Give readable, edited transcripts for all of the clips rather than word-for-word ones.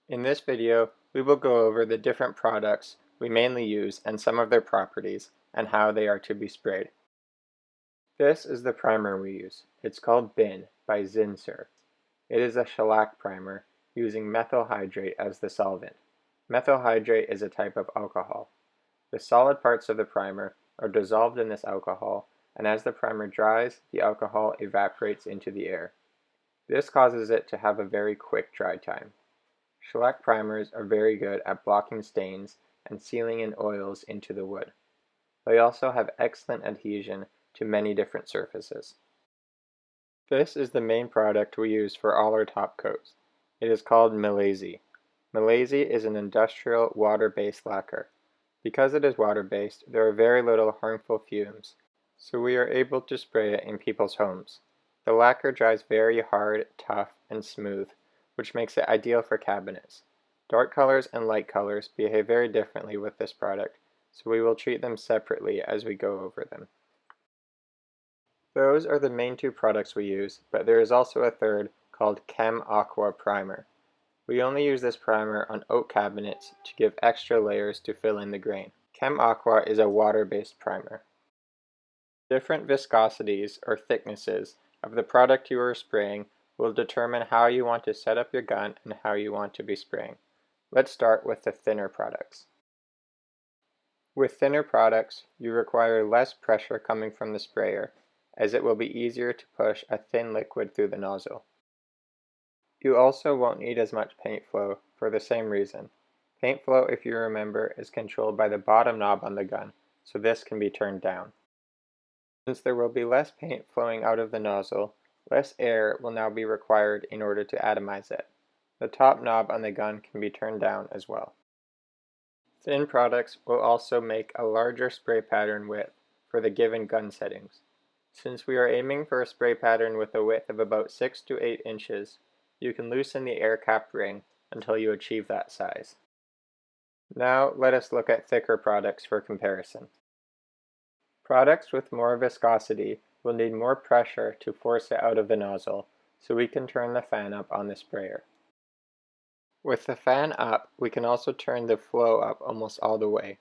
In this video, we will go over the different products we mainly use and some of their properties and how they are to be sprayed. This is the primer we use. It's called BIN by Zinsser. It is a shellac primer using methyl hydrate as the solvent. Methyl hydrate is a type of alcohol. The solid parts of the primer are dissolved in this alcohol, and as the primer dries, the alcohol evaporates into the air. This causes it to have a very quick dry time. Shellac primers are very good at blocking stains and sealing in oils into the wood. They also have excellent adhesion to many different surfaces. This is the main product we use for all our top coats. It is called Milasi. Milasi is an industrial water-based lacquer. Because it is water-based, there are very little harmful fumes, so we are able to spray it in people's homes. The lacquer dries very hard, tough, and smooth, which makes it ideal for cabinets. Dark colors and light colors behave very differently with this product, so we will treat them separately as we go over them. Those are the main two products we use, but there is also a third called Chem Aqua Primer. We only use this primer on oak cabinets to give extra layers to fill in the grain. Chem Aqua is a water-based primer. Different viscosities or thicknesses of the product you are spraying will determine how you want to set up your gun and how you want to be spraying. Let's start with the thinner products. With thinner products, you require less pressure coming from the sprayer, as it will be easier to push a thin liquid through the nozzle. You also won't need as much paint flow for the same reason. Paint flow, if you remember, is controlled by the bottom knob on the gun, so this can be turned down. Since there will be less paint flowing out of the nozzle, less air will now be required in order to atomize it. The top knob on the gun can be turned down as well. Thin products will also make a larger spray pattern width for the given gun settings. Since we are aiming for a spray pattern with a width of about 6 to 8 inches, you can loosen the air cap ring until you achieve that size. Now let us look at thicker products for comparison. Products with more viscosity will need more pressure to force it out of the nozzle, so we can turn the fan up on the sprayer. With the fan up, we can also turn the flow up almost all the way.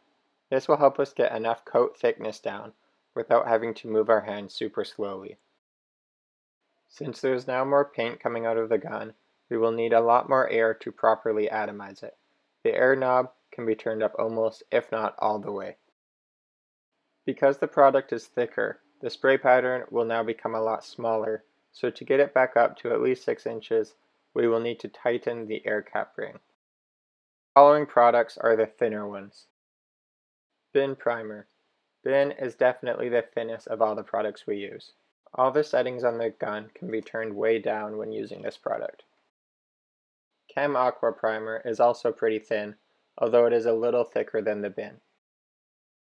This will help us get enough coat thickness down without having to move our hand super slowly. Since there is now more paint coming out of the gun, we will need a lot more air to properly atomize it. The air knob can be turned up almost, if not all the way. Because the product is thicker, the spray pattern will now become a lot smaller, so to get it back up to at least 6 inches, we will need to tighten the air cap ring. The following products are the thinner ones. BIN Primer. BIN is definitely the thinnest of all the products we use. All the settings on the gun can be turned way down when using this product. Chem Aqua Primer is also pretty thin, although it is a little thicker than the BIN.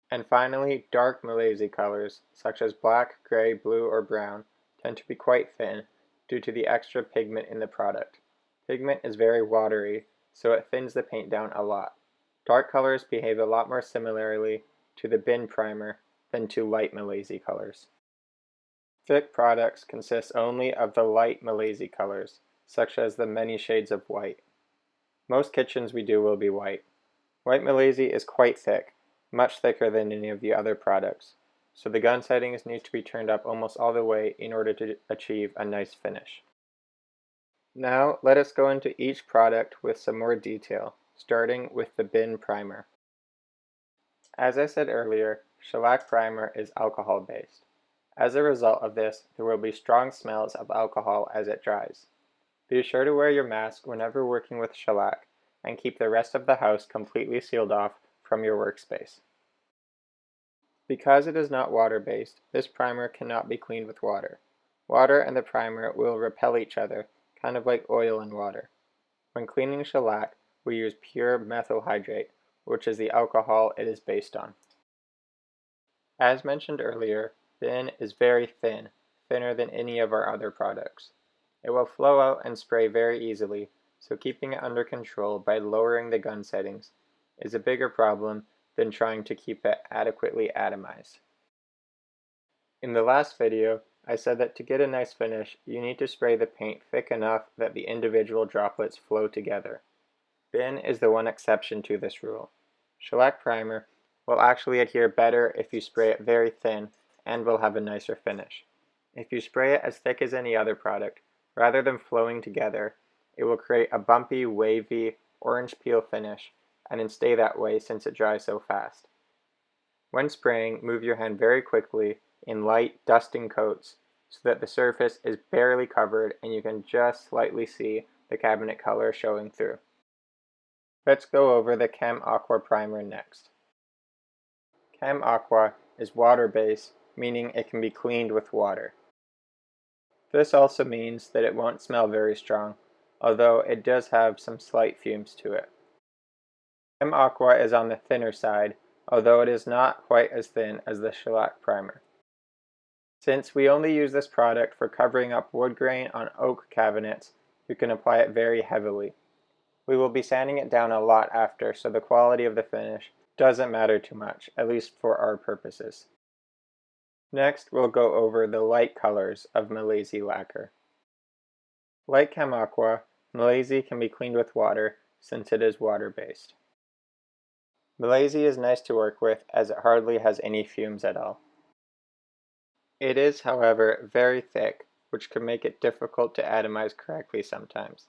And finally, dark Milasi colors, such as black, gray, blue, or brown, tend to be quite thin due to the extra pigment in the product. Pigment is very watery, so it thins the paint down a lot. Dark colors behave a lot more similarly to the BIN primer than to light Milasi colors. Thick products consist only of the light Milasi colors, such as the many shades of white. Most kitchens we do will be white. White Milasi is quite thick, much thicker than any of the other products, so the gun settings need to be turned up almost all the way in order to achieve a nice finish. Now let us go into each product with some more detail, starting with the BIN primer. As I said earlier, shellac primer is alcohol based. As a result of this, there will be strong smells of alcohol as it dries. Be sure to wear your mask whenever working with shellac and keep the rest of the house completely sealed off from your workspace. Because it is not water-based, this primer cannot be cleaned with water. Water and the primer will repel each other, kind of like oil and water. When cleaning shellac, we use pure methyl hydrate, which is the alcohol it is based on. As mentioned earlier, BIN is very thin, thinner than any of our other products. It will flow out and spray very easily, so keeping it under control by lowering the gun settings is a bigger problem than trying to keep it adequately atomized. In the last video, I said that to get a nice finish, you need to spray the paint thick enough that the individual droplets flow together. Bin is the one exception to this rule. Shellac primer will actually adhere better if you spray it very thin and will have a nicer finish. If you spray it as thick as any other product, rather than flowing together, it will create a bumpy, wavy, orange peel finish, and it'll stay that way since it dries so fast. When spraying, move your hand very quickly in light, dusting coats so that the surface is barely covered and you can just slightly see the cabinet color showing through. Let's go over the Chem Aqua primer next. Chem Aqua is water-based, meaning it can be cleaned with water. This also means that it won't smell very strong, although it does have some slight fumes to it. Chem Aqua is on the thinner side, although it is not quite as thin as the shellac primer. Since we only use this product for covering up wood grain on oak cabinets, you can apply it very heavily. We will be sanding it down a lot after, so the quality of the finish doesn't matter too much, at least for our purposes. Next, we'll go over the light colors of Malize lacquer. Like Chem Aqua, Malize can be cleaned with water since it is water-based. Malize is nice to work with as it hardly has any fumes at all. It is, however, very thick, which can make it difficult to atomize correctly sometimes.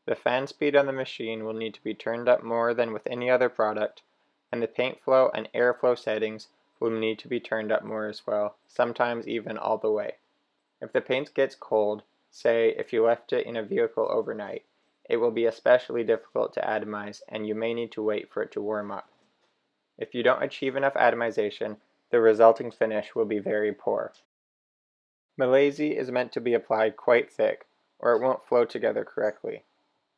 The fan speed on the machine will need to be turned up more than with any other product, and the paint flow and airflow settings will need to be turned up more as well, sometimes even all the way. If the paint gets cold, say if you left it in a vehicle overnight, it will be especially difficult to atomize and you may need to wait for it to warm up. If you don't achieve enough atomization, the resulting finish will be very poor. Malize is meant to be applied quite thick, or it won't flow together correctly.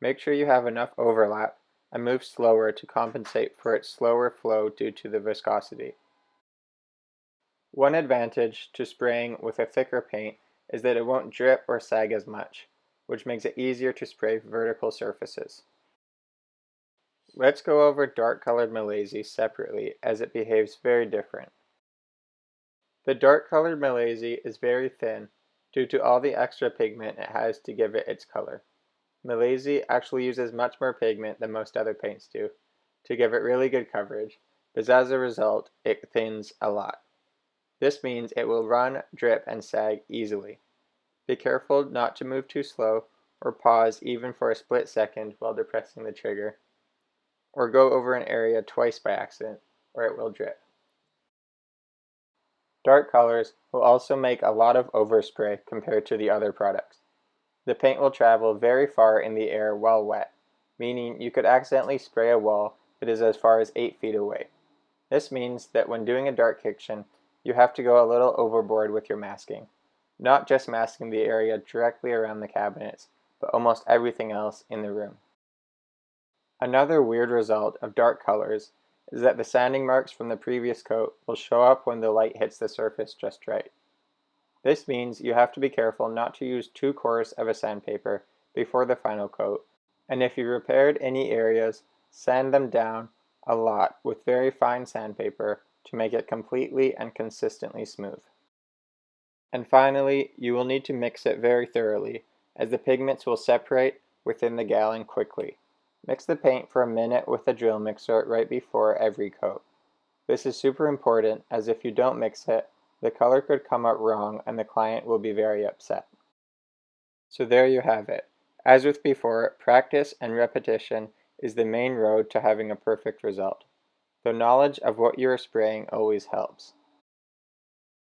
Make sure you have enough overlap and move slower to compensate for its slower flow due to the viscosity. One advantage to spraying with a thicker paint is that it won't drip or sag as much, which makes it easier to spray vertical surfaces. Let's go over dark colored Malize separately as it behaves very different. The dark colored Malize is very thin due to all the extra pigment it has to give it its color. Malize actually uses much more pigment than most other paints do to give it really good coverage, but as a result, it thins a lot. This means it will run, drip, and sag easily. Be careful not to move too slow or pause even for a split second while depressing the trigger, or go over an area twice by accident, or it will drip. Dark colors will also make a lot of overspray compared to the other products. The paint will travel very far in the air while wet, meaning you could accidentally spray a wall that is as far as 8 feet away. This means that when doing a dark kitchen, you have to go a little overboard with your masking. Not just masking the area directly around the cabinets, but almost everything else in the room. Another weird result of dark colors is that the sanding marks from the previous coat will show up when the light hits the surface just right. This means you have to be careful not to use too coarse of a sandpaper before the final coat, and if you repaired any areas, sand them down a lot with very fine sandpaper to make it completely and consistently smooth. And finally, you will need to mix it very thoroughly, as the pigments will separate within the gallon quickly. Mix the paint for a minute with a drill mixer right before every coat. This is super important, as if you don't mix it, the color could come out wrong and the client will be very upset. So there you have it. As with before, practice and repetition is the main road to having a perfect result, though knowledge of what you are spraying always helps.